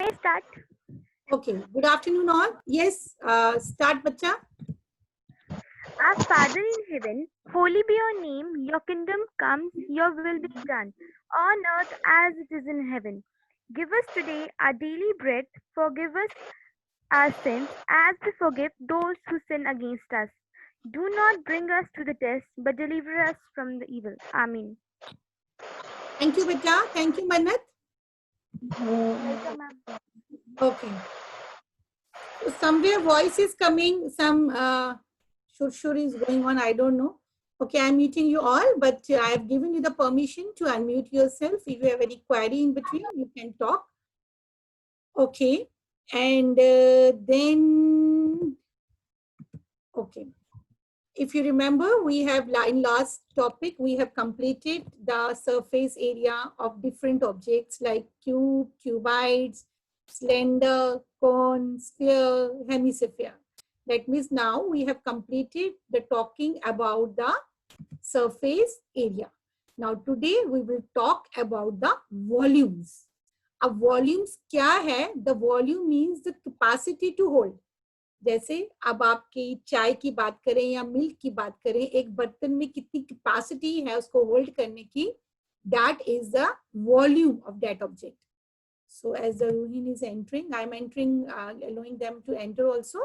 May I start? Okay. Good afternoon, all. Yes. Start, bacha. Our Father in heaven, holy be your name. Your kingdom comes, your will be done, on earth as it is in heaven. Give us today our daily bread. Forgive us our sins as we forgive those who sin against us. Do not bring us to the test, but deliver us from the evil. Amen. Thank you, bacha. Thank you, Manat. Welcome, ma'am. Okay. So somewhere voice is coming. Some shur is going on. I don't know. Okay, I'm muting you all, but I have given you the permission to unmute yourself. If you have any query in between, you can talk. Okay. And then, okay. If you remember, we have in last topic, we have completed the surface area of different objects like cube, cuboids, slender, cone, sphere, hemisphere. That means now we have completed the talking about the surface area. Now today we will talk about the volumes. अब volumes क्या है? The volume means the capacity to hold. जैसे अब आपकी चाय की बात करें या मिल्क की बात करें, एक बर्तन में कितनी कैपेसिटी है उसको होल्ड करने की, that is the volume of that object. So as the Ruhin is entering, I am entering, allowing them to enter also.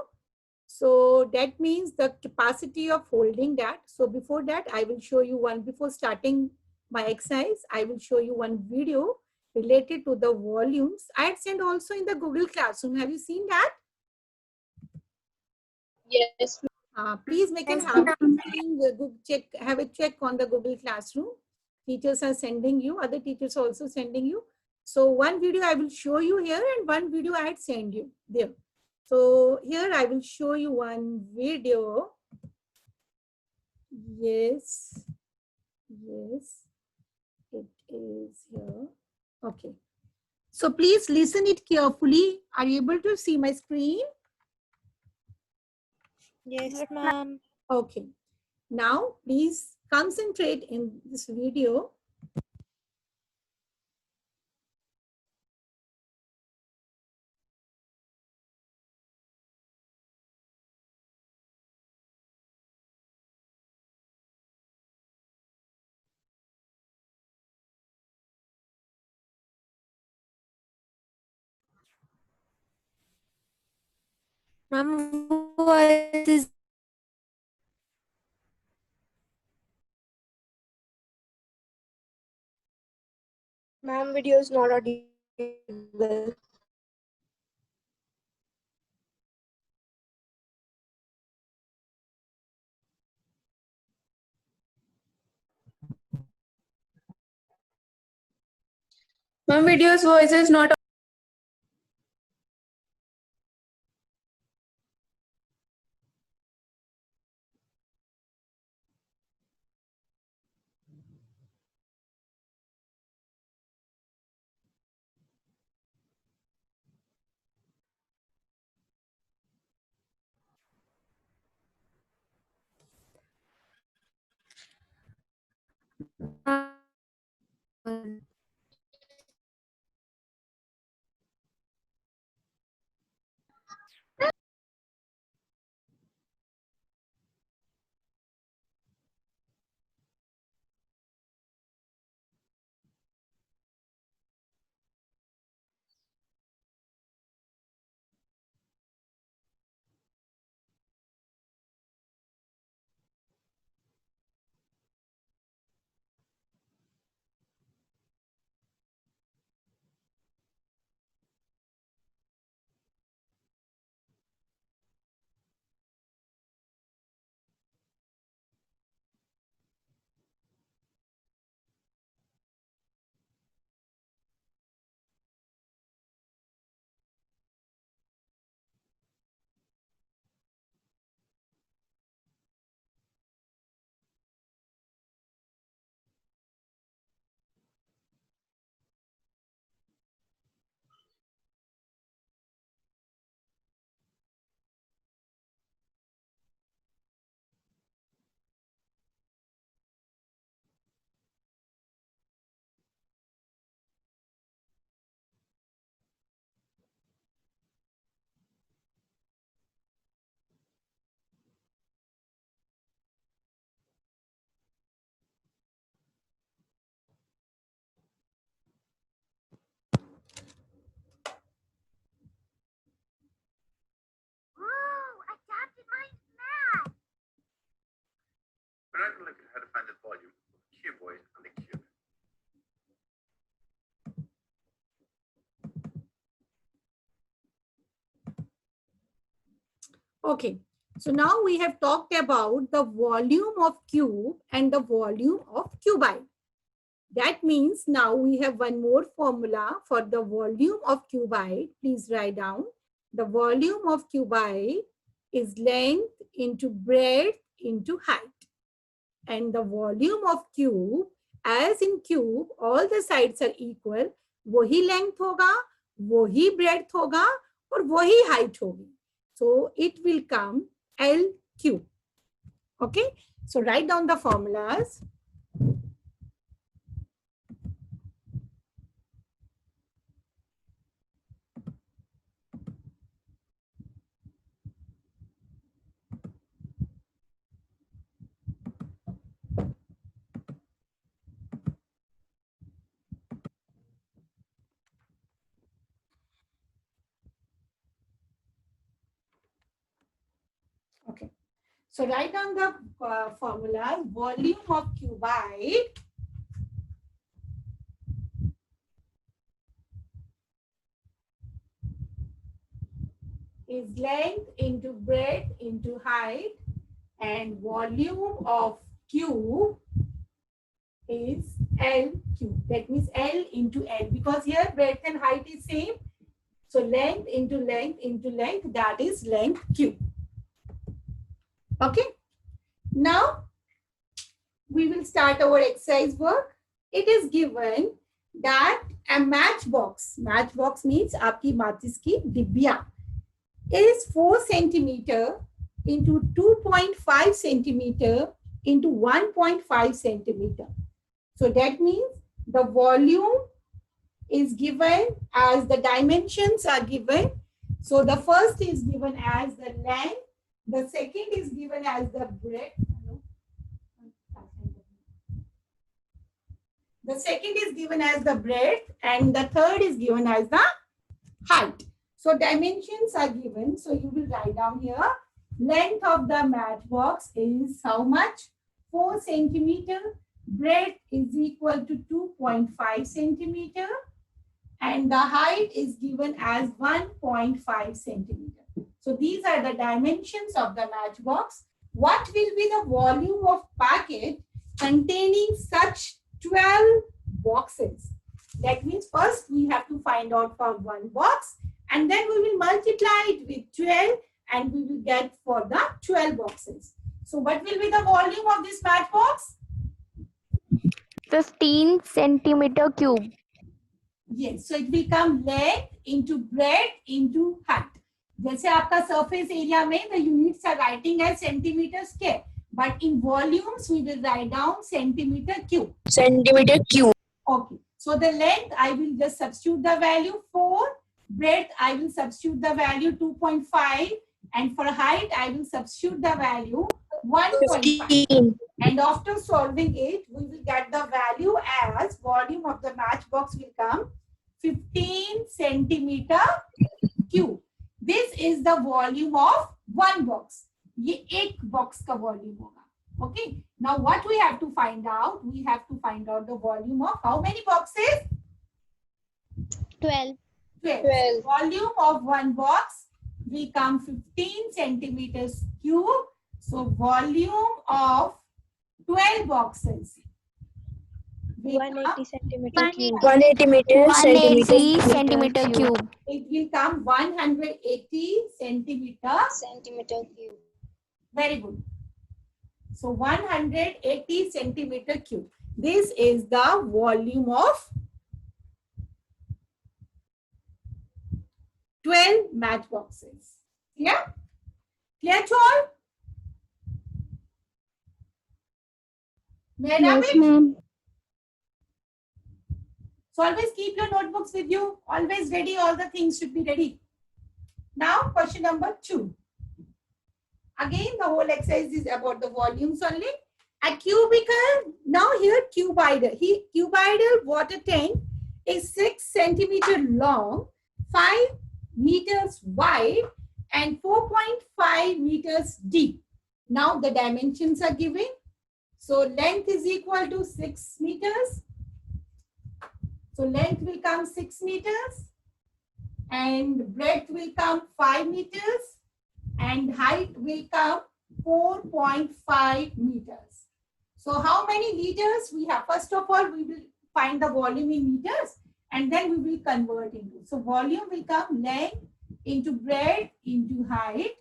So that means the capacity of holding that. So before that, I will show you one, before starting my exercise, I will show you one video related to the volumes. I had sent also in the Google Classroom. Have you seen that? Yes. Please make a habit of saying, check, have a check on the Google Classroom. Teachers are sending you, other teachers are also sending you. So one video I will show you here and one video I had sent you there. So here I will show you one video. Yes, yes, it is here. Okay. So please listen it carefully. Are you able to see my screen? Yes, ma'am. Okay. Now, please concentrate in this video. Ma'am, what is ma'am video is not audible. Ma'am video's voice is not Okay. So now we have talked about the volume of cube and the volume of cuboid. That means now we have one more formula for the volume of cuboid. Please write down. The volume of cuboid is length into breadth into height. And the volume of cube, as in cube, all the sides are equal. वही length होगा, वही breadth होगा, और वही height होगी. So it will come L cube. Okay. So write down the formulas. Okay. So write down the formula. Volume of cuboid is length into breadth into height, and volume of cube is L cube. That means L into L, because here breadth and height is same. So length into length into length, that is length cube. Okay. Now we will start our exercise work. It is given that a matchbox means आपकी माचिस की डिब्बिया, is 4 centimeter into 2.5 centimeter into 1.5 centimeter. So that means the volume is given as the dimensions are given. So the first is given as the length, the second is given as the breadth. The second is given as the breadth, and the third is given as the height. So dimensions are given. So you will write down here, length of the matchbox is how much? 4 centimeter. Breadth is equal to 2.5 centimeter. And the height is given as 1.5 centimeter. So these are the dimensions of the matchbox. What will be the volume of packet containing such 12 boxes? That means first we have to find out for one box, and then we will multiply it with 12, and we will get for the 12 boxes. So what will be the volume of this matchbox? 15 centimeter cube. Yes, so it will come length into breadth into height. जैसे आपका surface area में the units are writing as centimeter square, but in volumes we will write down centimeter cube. Centimeter cube. Okay, so the length I will just substitute the value 4, breadth I will substitute the value 2.5, and for height I will substitute the value 1.5. 15. And after solving it, we will get the value as volume of the matchbox will come 15 centimeter cube. This is the volume of one box. ये एक box का volume होगा. Okay. Now what we have to find out? We have to find out the volume of how many boxes? 12. 12. Volume of one box will come 15 centimeters cube. So volume of 12 boxes. 180 centimeter cube. 180 centimeter cube. It will come 180 Centimeter cube. Very good. So 180 centimeter cube. This is the volume of 12 matchboxes. Clear? Clear to all? Yes, ma'am. So always keep your notebooks with you. Always ready. All the things should be ready. Now question number 2. Again, the whole exercise is about the volumes only. A cubicle. Now here cuboidal. Cuboidal water tank is 6 centimeter long, 5 meters wide, and 4.5 meters deep. Now the dimensions are given. So length is equal to 6 meters. So length will come 6 meters and breadth will come 5 meters and height will come 4.5 meters. So how many liters we have? First of all, we will find the volume in meters and then we will convert into. So volume will come length into breadth into height.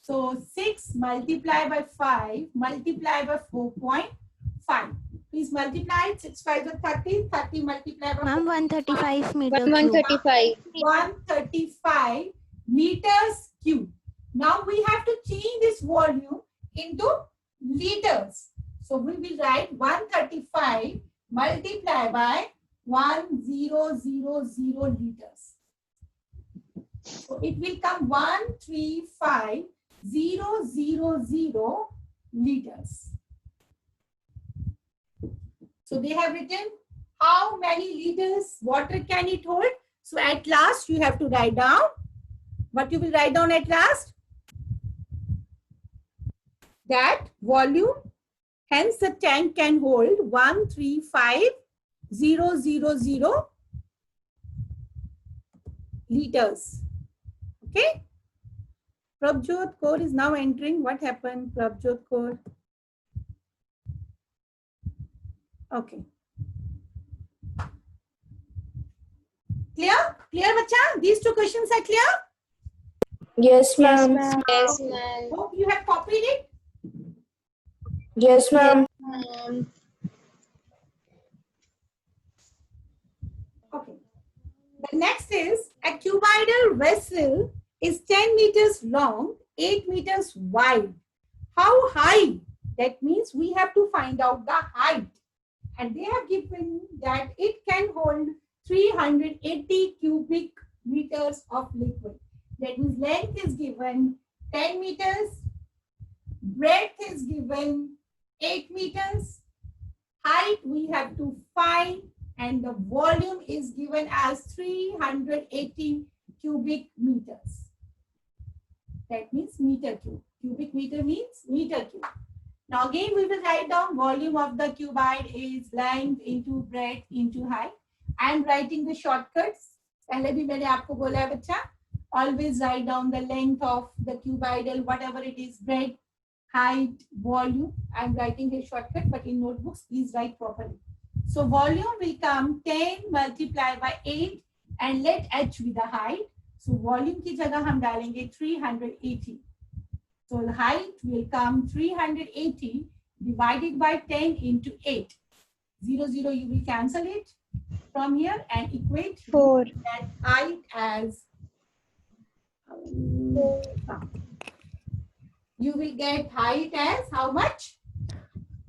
So 6 multiplied by 5 multiplied by 4.5. Please multiply it. 6 5 are 30. 30 multiplied by Ma'am, 135 meter cube. 135. 135 meters cube. Now we have to change this volume into liters. So we will write 135 multiplied by 1000 liters. So it will come 135,000 liters. So they have written how many liters water can it hold. So at last you have to write down. What you will write down at last? That volume. Hence the tank can hold 135,000 liters. Okay. Prabjot Kaur is now entering. What happened, Prabjot Kaur? Okay. Clear? Clear, bacha? These two questions are clear? Yes, ma'am. Yes, ma'am. Hope you have copied it. Yes, ma'am. Okay. The next is a cuboidal vessel is 10 meters long, 8 meters wide. How high? That means we have to find out the height. And they have given that it can hold 380 cubic meters of liquid. That means length is given 10 meters, breadth is given 8 meters, height we have to find, and the volume is given as 380 cubic meters. That means meter cube. Cubic meter means meter cube. Now again we will write down volume of the cuboid is length into breadth into height. I am writing the shortcuts. पहले भी मैंने आपको बोला है बच्चा. Always write down the length of the cuboidal, whatever it is, breadth, height, volume. I am writing a shortcut, but in notebooks, please write properly. So volume will come 10 multiplied by 8 and let h be the height. So volume की जगह हम डालेंगे 380. So the height will come 380 divided by 10 into 8. 0, 0, you will cancel it from here and equate 4. that height as you will get height as how much?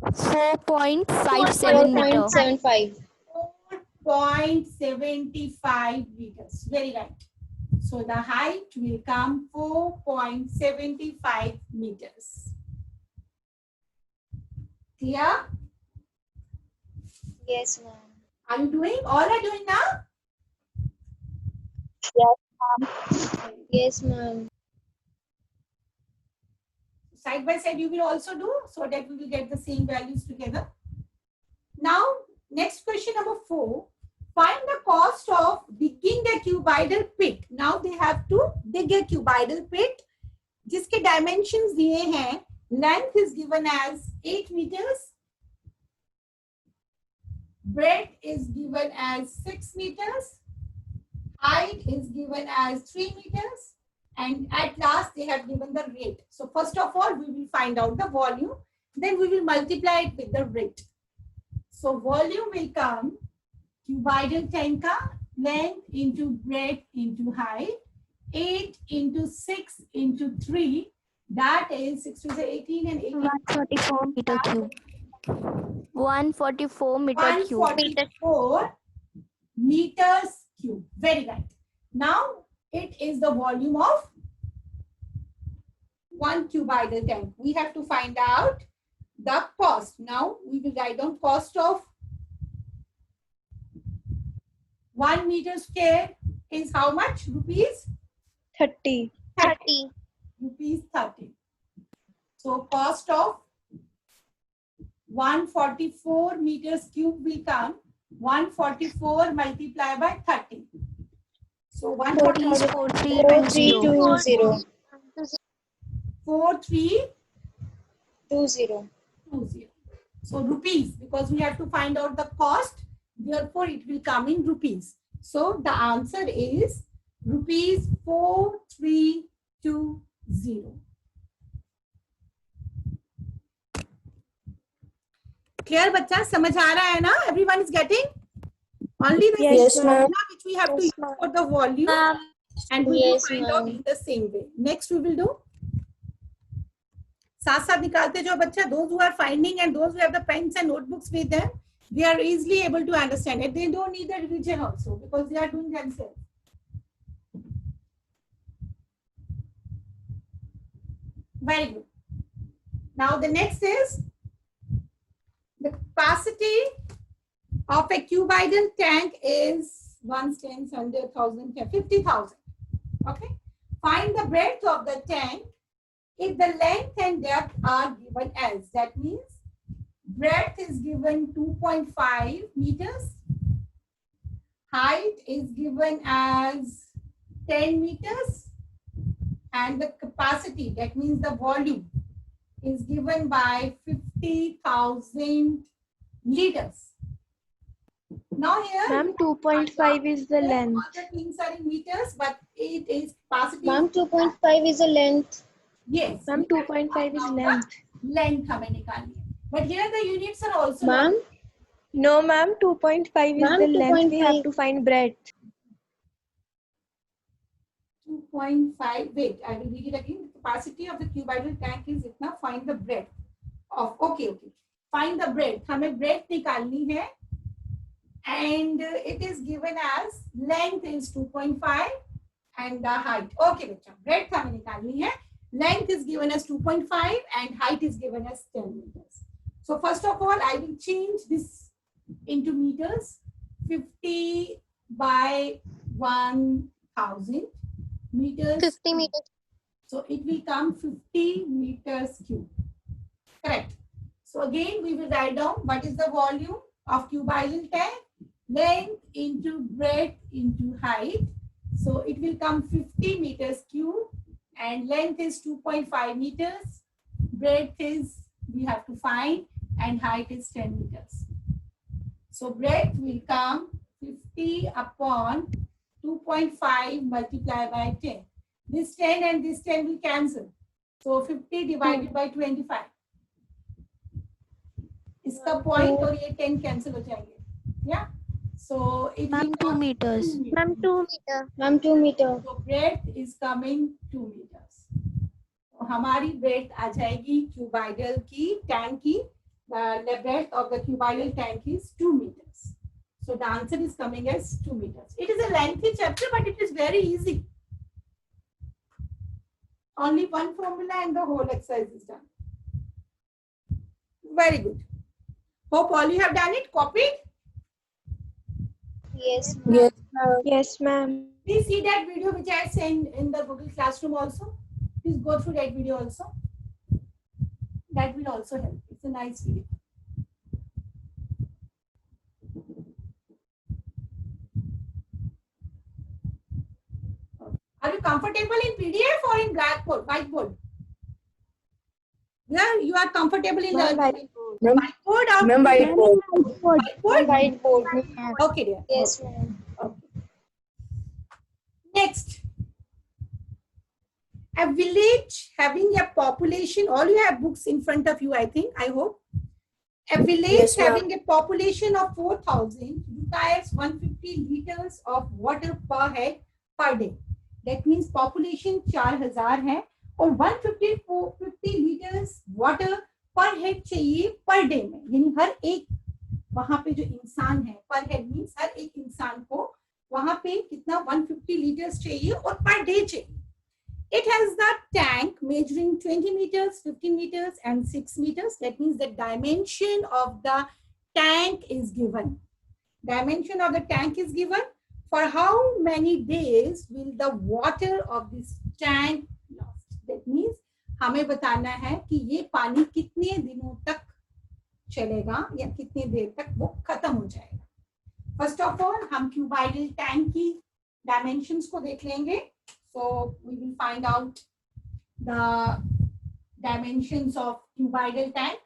4.57 meter. 4.75. 4.75 meters. Very right. So the height will come 4.75 meters. Clear? Yes, ma'am. Are you doing? All are doing now? Yes, ma'am. Side by side you will also do so that we will get the same values together. Now, next question number 4. Find the cost of digging the cuboidal pit. Now they have to dig a cuboidal pit. जिसके dimensions दिए हैं. Length is given as 8 meters. Breadth is given as 6 meters. Height is given as 3 meters. And at last they have given the rate. So first of all, we will find out the volume. Then we will multiply it with the rate. So volume will come cuboidal tank का length into breadth into height. 8 into 6 into 3. That is 6 to the 18 and 18. 144 meter cube. 144 meter cube. 144 meters cube. Very right. Now it is the volume of one cuboidal tank. We have to find out the cost. Now we will write down cost of 1 meter square is how much? Rupees? 30. 30. Rupees 30. So cost of 144 meters cube will come 144 multiplied by 30. So 144 4320. 20. So rupees, because we have to find out the cost, therefore it will come in rupees. So the answer is rupees 4320. Clear, बच्चा? समझ आ रहा है ना? Everyone is getting? Only the Yes, formula ma'am. which we have to Yes, use for the volume, and we will Yes, find out ma'am. in the same way. Next we will do. साथ साथ निकालते जो बच्चा, those who are finding and those who have the pens and notebooks with them, they are easily able to understand it. They don't need the revision also because they are doing themselves. Very good. Now the next is the capacity of a cuboidal tank is 1, 10, 100, 1,000, 50,000. Okay. Find the breadth of the tank if the length and depth are given as. That means breadth is given 2.5 meters. Height is given as 10 meters. And the capacity, that means the volume, is given by 50,000 liters. Now here, Ma'am, 2.5 is the length. all the things are in meters, but it is capacity. Ma'am, 2.5 is a length. Yes. Ma'am, 2.5 is length. Length हमें निकालनी है. But here the units are also. Ma'am, No, ma'am, 2.5 is Ma'am, the length. We 2.5. have to find breadth. 2.5. Wait, I will read it again. The capacity of the cuboidal tank is itna. Find the breadth of. Okay. Find the breadth. हमें breadth निकालनी है. And it is given as length is 2.5 and the height. Okay, beta. Breadth हमें निकालनी है. Length is given as 2.5 and height is given as 10 meters. So first of all, I will change this into meters. 50 by 1,000 meters. 50 meters. So it will come 50 meters cube. Correct. So again, we will write down what is the volume of cuboidal tank. Length into breadth into height. So it will come 50 meters cube and length is 2.5 meters. Breadth is, we have to find, and height is 10 meters. So breadth will come 50 upon 2.5 multiplied by 10. This 10 and this 10 will cancel. So 50 divided by 25. इसका point और ये 10 cancel हो जाएंगे. Yeah. So it will 2 come meters. 2 meters. Ma'am, 2 meter. Ma'am, 2 meter. So breadth is coming 2 meters. तो हमारी breadth आ जाएगी cuboidal की tank की. The breadth of the cuboidal tank is 2 meters. So the answer is coming as 2 meters. It is a lengthy chapter, but it is very easy. Only one formula and the whole exercise is done. Very good. Hope all you have done it. Copied? Yes, ma'am. Yes, ma'am. Yes, ma'am. Please see that video which I sent in the Google Classroom also. Please go through that video also. That will also help. It's a nice video. Are you comfortable in PDF or in blackboard, whiteboard? Yeah, you are comfortable in the whiteboard or Ma'am, whiteboard. whiteboard? Whiteboard. Okay, dear. Yes, ma'am. Okay. Next, a village having a population, all you have books in front of you, I think, I hope. A village Yes, ma'am. having a population of 4,000 requires 150 liters of water per head per day. That means population 4,000 है और 150 liters water per head चाहिए per day में. यानी हर एक वहां पे जो इंसान है, per head means हर एक इंसान को वहां पे कितना 150 liters चाहिए और per day चाहिए. It has the tank measuring 20 meters, 15 meters and 6 meters. That means the dimension of the tank is given. Dimension of the tank is given. For how many days will the water of this tank last? That means हमें बताना है कि ये पानी कितने दिनों तक चलेगा या कितने देर तक वो खत्म हो जाएगा. First of all, हम cuboidal tank की dimensions को देख लेंगे. So we will find out the dimensions of cuboidal tank.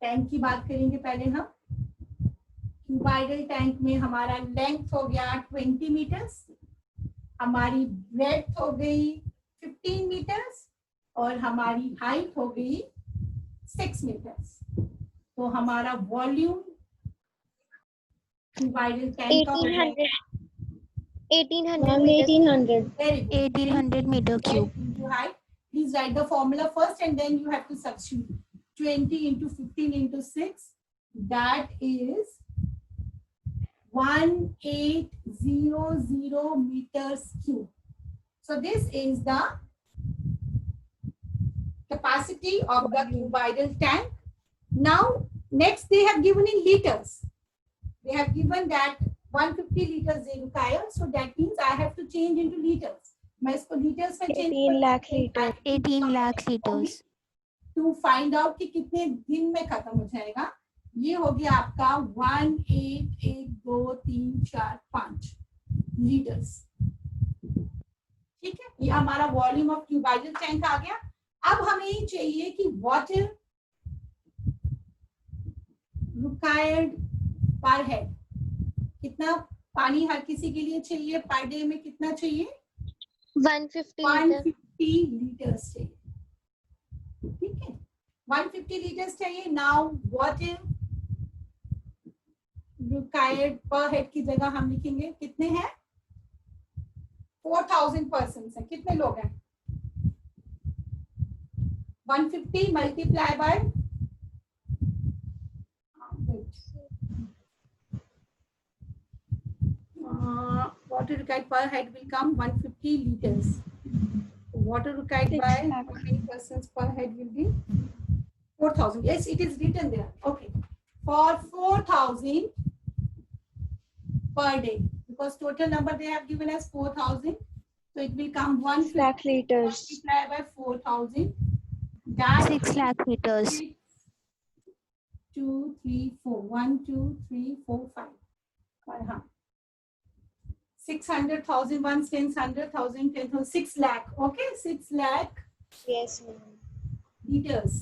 Tank की बात करेंगे पहले हम. क्यूबाइडल टैंक में हमारा लेंथ हो गया 20 मीटर्स, हमारी ब्रेड्थ हो गई 15 मीटर्स और हमारी हाइट हो गई 6 मीटर्स. तो हमारा वॉल्यूम क्यूबाइडल टैंक का 1800. Very good. 1800 meter cube. Into height. Please write the formula first and then you have to substitute. 20 into 15 into 6. That is 1800 meters cube. So this is the capacity of the cuboidal tank. Now, next they have given in liters. They have given that 150 liters they require. So that means I have to change into liters. मैं इसको liters में change 18 lakh करती हूँ. liters. 18 lakh liters. To find out कि कितने दिन में खत्म हो जाएगा. ये हो गया आपका 1 8 1 2 3 4 5 लीटर्स. ठीक है, ये हमारा वॉल्यूम ऑफ क्यूबाइडल टैंक आ गया. अब हमें चाहिए कि वाटर रिक्वायर्ड पर हेड, कितना पानी हर किसी के लिए चाहिए पर डे में, कितना चाहिए? 150 लीटर्स चाहिए. ठीक है, 150 लीटर्स चाहिए. नाउ वाटर रिक्वायर्ड पर हेड की जगह हम लिखेंगे कितने हैं? 4000 पर्सन्स हैं. कितने लोग हैं? 150 multiply by water required per head will come 150 liters. Water required by how many persons per head will be 4000. Yes, it is written there. Okay, for 4000 per day, because total number they have given as 4000, so it will come 1 lakh liters. multiplied by 4000. That 6 lakh liters. 2 3 4 1 2 3 4 5 600,000 once 10 100,000 10,000 6 lakh. Okay, 6 lakh Yes, ma'am. liters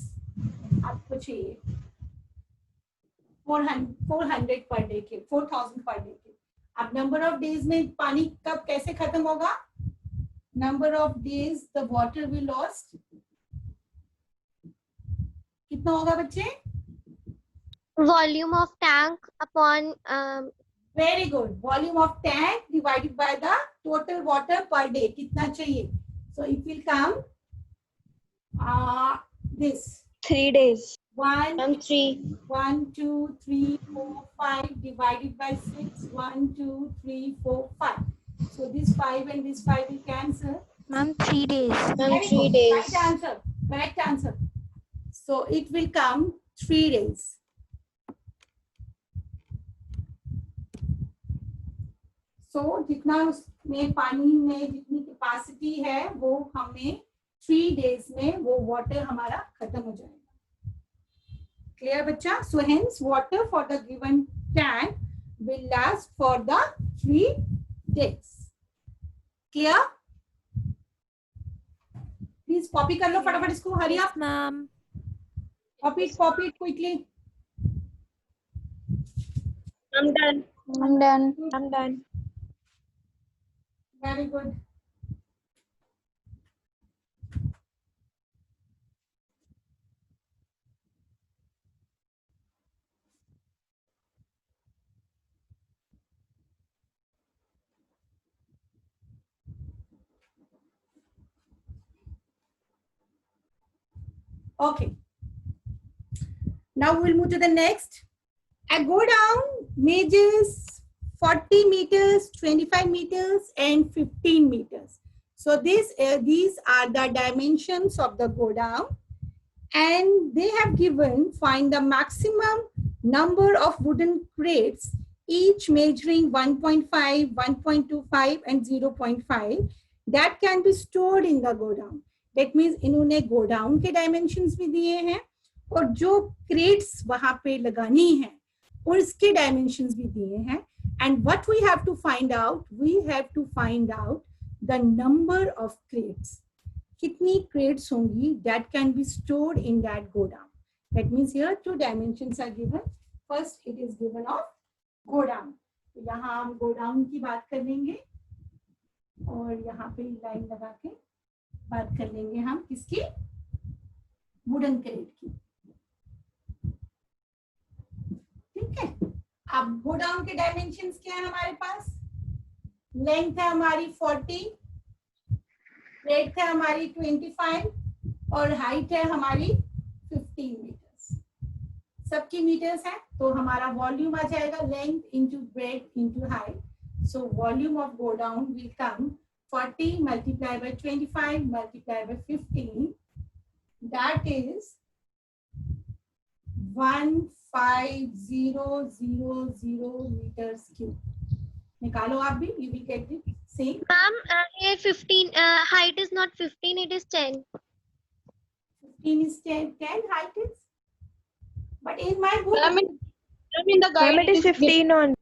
आपको चाहिए 400 per day के, 4000 per day के. अब number of days में पानी कब कैसे खत्म होगा? Number of days the water will lost. कितना होगा बच्चे? Volume of tank upon Very good. Volume of tank divided by the total water per day. कितना चाहिए? So it will come this 3 days. 1 3. 1 2 3 4 5 divided by 6. 1 2 3 4 5. So this 5 and this 5 will cancel. Ma'am, 3 days. Ma'am, Very 3 good. days. Correct answer. Correct answer. So it will come 3 days. So जितना उसमें पानी में जितनी capacity है वो हमें 3 days में वो वाटर हमारा खत्म हो जाएगा. क्लियर बच्चा? So hence water for the given tank will last for the 3 days. Clear? Please copy कर लो फटाफट इसको. Hurry up. Ma'am. Copy it quickly. I'm done. I'm done. I'm done. Very good. Okay. Now we'll move to the next. A go down measures 40 meters, 25 meters, and 15 meters. So these are the dimensions of the go down, and they have given find the maximum number of wooden crates, each measuring 1.5, 1.25, and 0.5 that can be stored in the go down. That means इन्होंने go down के dimensions भी दिए हैं और जो crates वहाँ पे लगानी है उसके dimensions भी दिए हैं. And what we have to find out? We have to find out the number of crates. कितनी crates होंगी that can be stored in that godown. That means here two dimensions are given. First it is given of godown. तो यहाँ हम godown की बात कर लेंगे और यहाँ पे लाइन लगा के बात कर लेंगे हम किसकी, वुडन क्रेट की। ठीक है, अब गोडाउन के डायमेंशंस क्या है हमारे पास, लेंथ है हमारी 40, ब्रेड्थ है हमारी 25 और हाइट है हमारी 15 मीटर्स। सबकी मीटर्स है तो हमारा वॉल्यूम आ जाएगा length into breadth into height. So volume of go down will come 40 multiplied by 25 multiplied by 15. That is 15000 meters cube. निकालो आप भी, you will get it same. Ma'am, here 15, height is not 15, it is 10. 15 is 10 height is. But in my book, Ma'am, it is 15 on.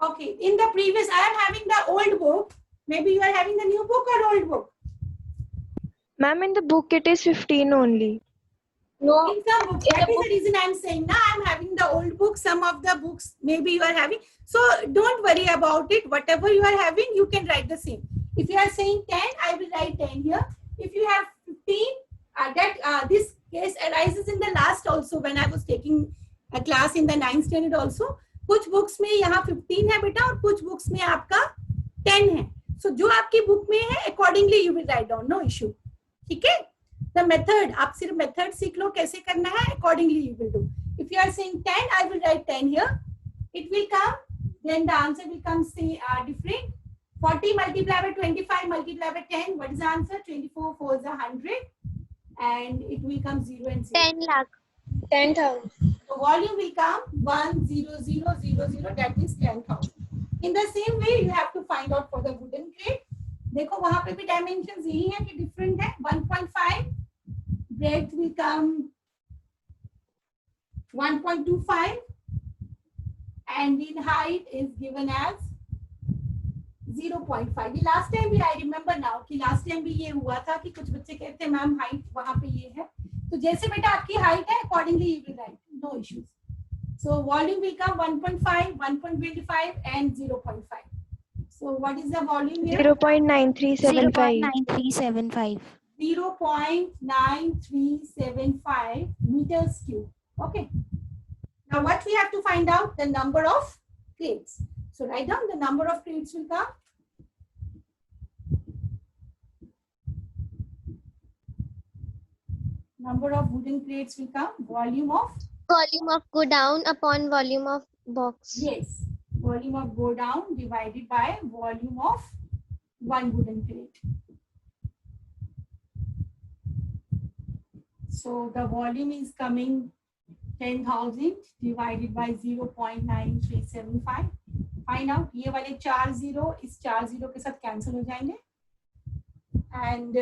okay, in the previous, I am having the old book. Maybe you are having the new book or old book. Ma'am, in the book it is 15 only. No, In some books, that is the reason I am saying. Now I am having the old book. Some of the books maybe you are having. So don't worry about it. Whatever you are having, you can write the same. If you are saying 10, I will write 10 here. If you have 15, this case arises in the last also when I was taking a class in the 9th standard also. कुछ books में यहाँ 15 है बेटा और कुछ books में आपका 10 है। सो जो आपकी बुक में है accordingly you will write down, no issue. ठीक है, द मेथड, आप सिर्फ मेथड सीख लो कैसे करना है, accordingly you will do. If you are saying 10, I will write 10 here, it will come, then the answer will come से different. 40 multiplied by 25 multiplied by 10, what is the answer? 24 4 is 100 and it will come 0 and 0. 10 lakh. 10,000. So volume will come 10000, that is 10,000. In the same way you have to find out for the wooden crate. देखो वहां पे भी dimensions यही है कि different है। 1.5, breadth will come 1.25 and in height is given as 0.5. ये last time भी I remember now कि last time भी ये हुआ था कि कुछ बच्चे कहते हैं मैम height वहां पे ये है, तो जैसे बेटा आपकी हाइट है accordingly you will write, no issues. So volume will come 1.5, 1.25 and 0.5. So what is the volume here? 0.9375. 0.9375. 0.9375 meters cube. Okay. Now what we have to find out? The number of crates. So write down the number of crates will come. Number of wooden crates will come. Volume of? Volume of go down upon volume of box. Yes. Volume of go down divided by volume of one wooden crate. So the volume is coming 10,000 divided by 0.9375. Find out. ये वाले 4 0 इस 4 0 के साथ cancel हो जाएंगे. And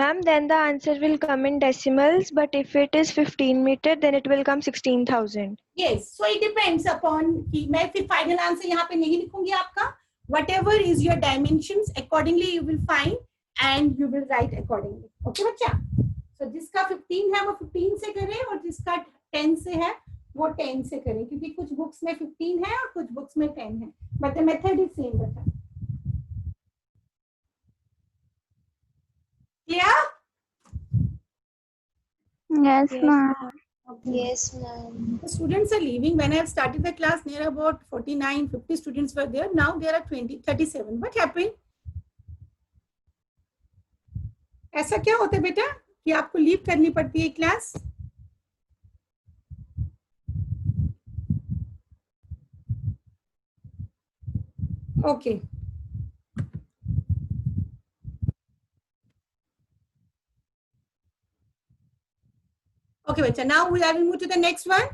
Ma'am, then the answer will come in decimals, but if it is 15 meter, then it will come 16,000. yes, so it depends upon कि मैं फिर final answer यहाँ पे नहीं लिखूंगी आपका. Whatever is your dimensions, accordingly you will find and you will write accordingly. Okay बच्चा? So जिसका 15 है वो 15 से करें और जिसका 10 से है वो 10 से करें, क्योंकि कुछ बुक्स में 15 है और कुछ बुक्स में 10 है. But the method is same बच्चा. Clear? Yes, ma'am. Yes, ma'am. The students are leaving. When I have started the class, near about 49, 50 students were there. Now there are 37. What happened? ऐसा क्या होता है बेटा कि आपको लीव करनी पड़ती है क्लास? Okay. Okay, बच्चा. Now we are move to the next one.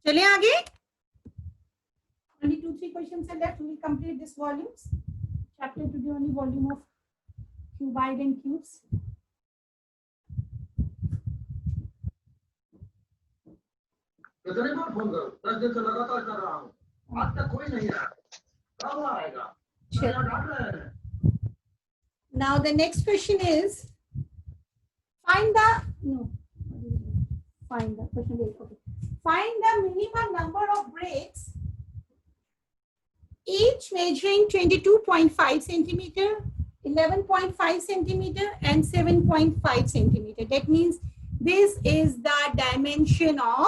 चलें आगे. Only 2-3 questions are left. We will complete this volumes. Chapter today only volume of cuboid and cubes. कितने बार फोन करो? 10 दिन से लगातार कर रहा हूँ. आज तक कोई नहीं आया. कब आएगा? Sure. Now the next question is Find the no. Find the question. Okay. Find the minimum number of bricks, each measuring 22.5 centimeter, 11.5 centimeter, and 7.5 centimeter. That means this is the dimension of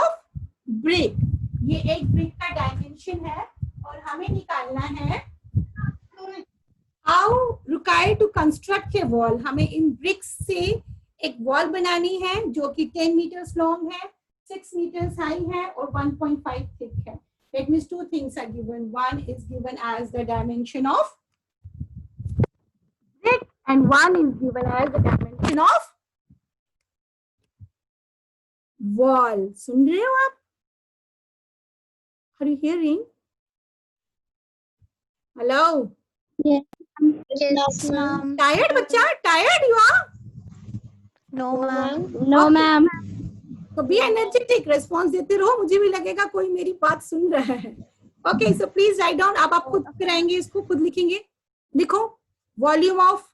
brick. ये एक brick का dimension है और हमें निकालना है how required to construct a wall. हमें इन bricks से एक wall बनानी है जो कि 10 meters long है, 6 meters high है और 1.5 thick है. That means two things are given. One is given as the dimension of brick and one is given as the dimension of wall. सुन रहे हो आप? Are you hearing? Hello? Yes, ma'am. Tired बच्चा? Tired you are? No, ma'am. No, ma'am. तो be energetic, response देते रहो, मुझे भी लगेगा कोई मेरी बात सुन रहा है. Okay, so please write down. अब आप खुद कराएंगे इसको, खुद लिखेंगे. लिखो वॉल्यूम ऑफ,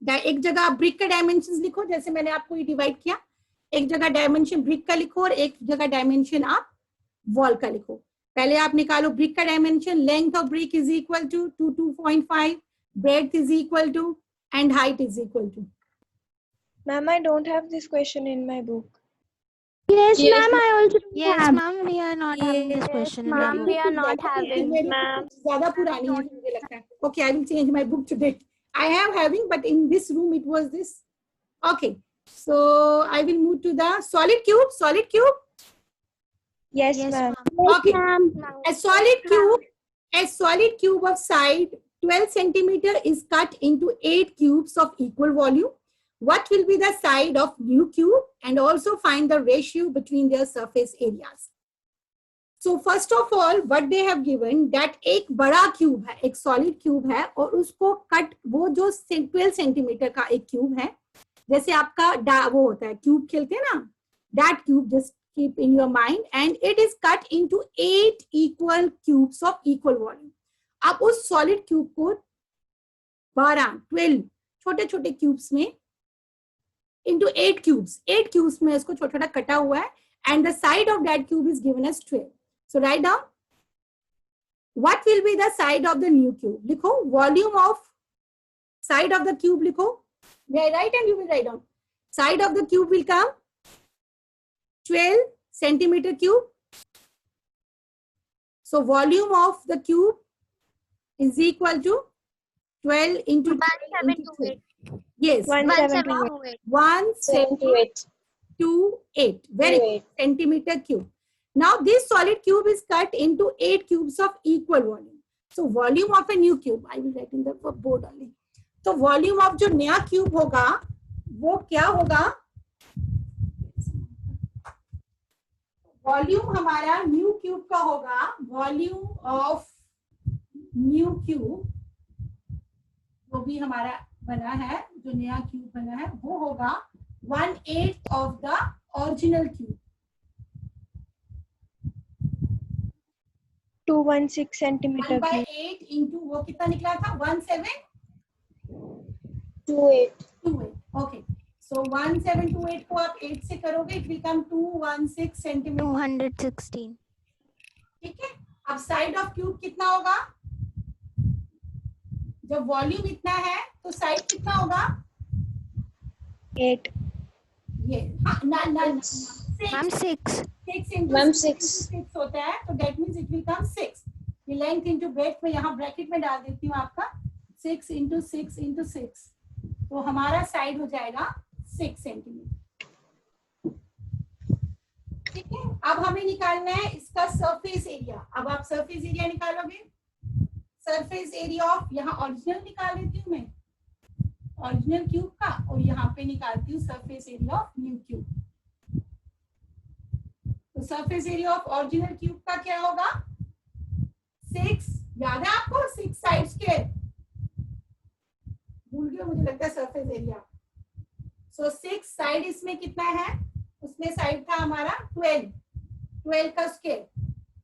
एक जगह आप ब्रिक का डायमेंशंस लिखो जैसे मैंने आपको ये डिवाइड किया. एक जगह डायमेंशन ब्रिक का लिखो और एक जगह डायमेंशन आप वॉल का लिखो. पहले आप निकालो ब्रिक का dimension. Length of brick is equal to 2.5, breadth is equal to and height is equal to. Ma'am, I don't have this question in my book. yes, ma'am. I also Yes, ma'am. We are not having this question. in ma'am, our we book. are not having. Ma'am. ज्यादा पुरानी है मुझे लगता है. Okay, I will change my book today. I am having, but in this room it was this. Okay, so I will move to the solid cube. Solid cube. Yes, Yes, ma'am. Okay, a solid cube of side 12 centimeter is cut into 8 cubes of equal volume. What will be the side of new cube, and also find the ratio between their surface areas. So first of all, what they have given that एक बड़ा cube है, एक solid cube है और उसको cut, वो जो 12 centimetre का एक क्यूब है, जैसे आपका वो होता है क्यूब खेलते हैं ना, that cube just keep in your mind, and it is cut into 8 equal cubes of equal volume. आप उस सॉलिड क्यूब को 12 छोटे छोटे क्यूब्स में into 8 cubes. 8 cubes में इसको छोटा छोटा कटा हुआ है, and the side of that cube is given as 12. So write down what will be the side of the new cube. लिखो volume of side of the cube लिखो. May I write and you will write down. Side of the cube will come 12 centimeter cube. So volume of the cube is equal to 12 into 12 into 12. Yes, 178. 178. Very good. Centimeter cube. Now this solid cube is cut into 8 cubes of equal volume. So volume of a new cube, I will write in the board only. So volume of जो नया cube होगा वो क्या होगा? Volume हमारा new cube का होगा, volume of new cube जो भी हमारा बना है, जो नया क्यूब बना है, वो होगा 1/8 of the original cube. 216 centimeter cube. 1/8 into वो कितना निकला था? 28. Okay. So 1728 को आप 8 से करोगे, it become 216 centimeter. 216. ठीक है. अब साइड ऑफ क्यूब कितना होगा? जब वॉल्यूम इतना है तो साइड कितना होगा? 8. ये हाँ ना Ma'am, 6. 6 होता है, तो that means it will come 6. ये लेंथ इंटू ब्रेड्थ में यहाँ ब्रैकेट में डाल देती हूँ आपका 6 into 6 into 6, तो हमारा साइड हो जाएगा 6 सेंटीमीटर. ठीक है. अब हमें निकालना है इसका सरफेस एरिया. अब आप सरफेस एरिया निकालोगे. सरफेस एरिया ऑफ, यहाँ ओरिजिनल निकाल देती हूँ मैं, ओरिजिनल क्यूब का, और यहाँ पे निकालती हूँ surface area of new cube. तो surface area of original cube का क्या होगा? 6. याद है आपको 6 साइड्स के? भूल गए मुझे लगता है सरफेस एरिया. सो 6 साइड इसमें कितना है? उसमें साइड था हमारा 12 का स्क्वायर,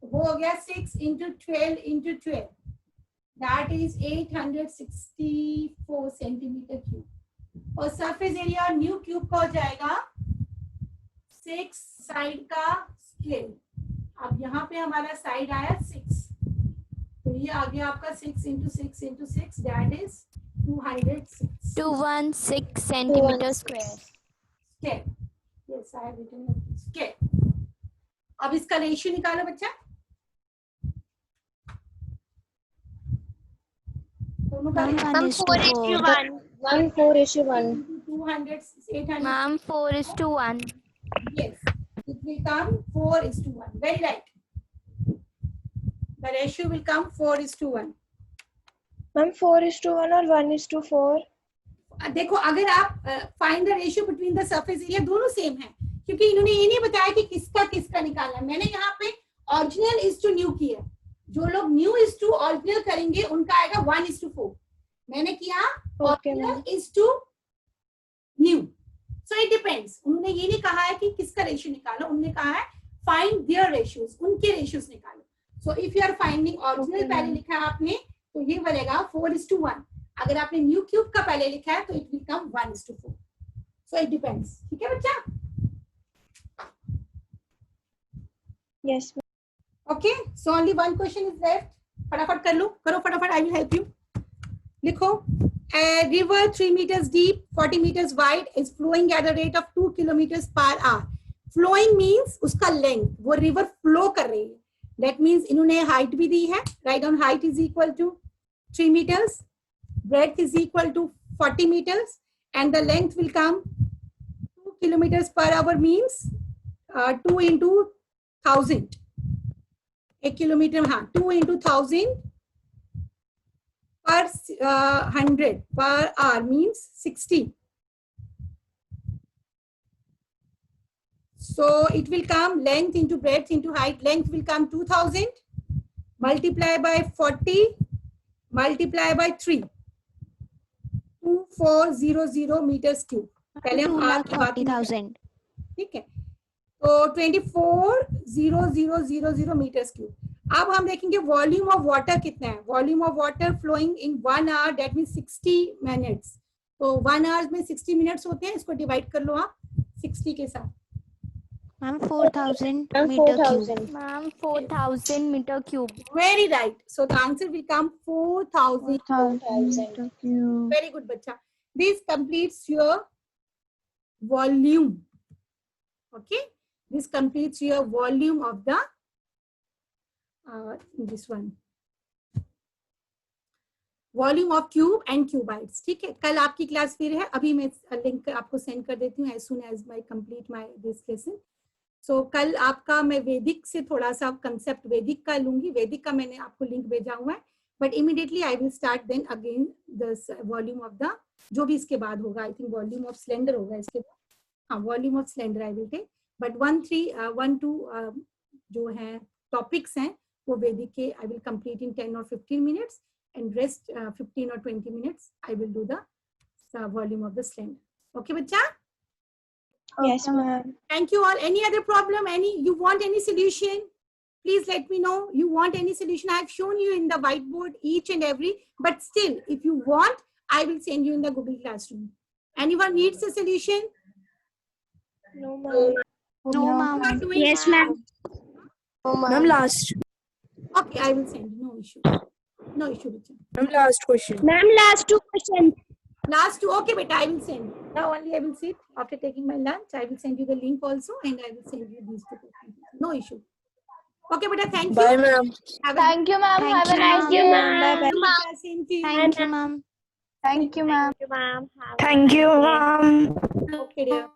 वो हो गया 6 into 12 into 12. That is 864 centimeter cube. और सरफेस एरिया न्यू क्यूब का हो जाएगा 6 साइड का स्केल। अब यहाँ पे हमारा साइड आया 6, तो ये आ गया आपका 6 into 6 into 6, that is 206 216 centimeter square. square. Yes, I have written it. Square. अब इसका रेशियो निकालो बच्चा, दोनों का Ma'am, 1:4. 4:1. 200, 800. Ma'am, 4:1. Yes, it will come 4:1. Very right. The ratio will come 4:1. Ma'am, 4:1 or 1:4? देखो अगर आप find the ratio between the surface area, दोनों सेम है, क्योंकि इन्होंने ये नहीं बताया कि किसका किसका निकालना है। मैंने यहाँ पे ओरिजिनल इज टू न्यू किया, जो लोग न्यू इज टू ओरिजिनल करेंगे उनका आएगा 1:4। मैंने किया original is to new, so it depends. उन्होंने ये नहीं कहा है कि किसका रेशियो निकालो, उन्होंने कहा है फाइंड देयर रेशियोज, उनके रेशियोज निकालो। So if you are finding original पहले लिखा है आपने, तो ये बनेगा 4:1। अगर आपने न्यू क्यूब का पहले लिखा है तो it will come 1:4। So it depends. ठीक है बच्चा? Yes. Okay, so only one question is left. फटाफट कर लो, करो फटाफट, आई विल हेल्प यू। लिखो, a river 3 meters deep, 40 meters wide is flowing at a rate of 2 kilometers per hour. Flowing means उसका length, वो river flow कर रही है। That means इन्होंने height भी दी है। Write down height is equal to 3 meters, breadth is equal to 40 meters, and the length will come 2 kilometers per hour means 2 into 1000. 1 kilometer, हाँ, 2 into 1000 per 100 per hour means 60. So it will come length into breadth into height. Length will come 2000 multiply by 40 multiply by 3, 2400 meters cube. पहले हम R की बात 2,40,000. ठीक है, तो 240000 meters cube. अब हम देखेंगे वॉल्यूम ऑफ वाटर कितना है। Volume of water flowing in 1 hour, that mean 60 minutes. तो 1 hour में 60 minutes होते हैं, इसको डिवाइड कर लो आप 60 के साथ। Ma'am, 4,000 Ma'am, meter 4,000. cube. Ma'am, 4,000 meter cube. Very right. So the answer will come 4,000. 4,000. Very good, bacha. This completes your volume. Okay, this completes your volume of the this one, volume of cube and cuboids. ठीक है, कल आपकी class फिर है, अभी मैं link आपको send कर देती हूँ as soon as my complete my this lesson. So कल आपका मैं वैदिक से थोड़ा सा कंसेप्ट वैदिक का लूंगी। वैदिक का मैंने आपको लिंक भेजा हुआ है, but immediately I will start then again the volume of the, जो भी इसके बाद होगा, I think volume of cylinder होगा इसके बाद। हाँ, volume of cylinder I will take, but 1, 3, 1, 2 जो है टॉपिक्स हैं वो वैदिक के I will complete in 10 or 15 minutes, and rest 15 or 20 minutes I will do the volume of the cylinder. Okay bacha? Yes, ma'am. Thank you all. Any other problem, you want any solution, please let me know. You want any solution, I have shown you in the whiteboard each and every, but still if you want I will send you in the Google Classroom. Anyone needs a solution? No, ma'am. No, ma'am. You are doing Yes, ma'am. No, ma'am. Last. okay, I will send you, no issue, no issue bacha. Ma'am, last question. Ma'am, last 2 questions. Last 2, okay beta, I will send. Now only I will sit after taking my lunch. I will send you the link also, and I will send you these 2 questions. No issue. Okay beta, thank you. Bye, ma'am. Thank you, ma'am. Thank Have a you, nice ma'am. day, Ma'am. ma'am. Bye, bye. Same to you. Thank you, ma'am. Thank you, ma'am. Thank you, ma'am. Thank you, ma'am. Okay dear.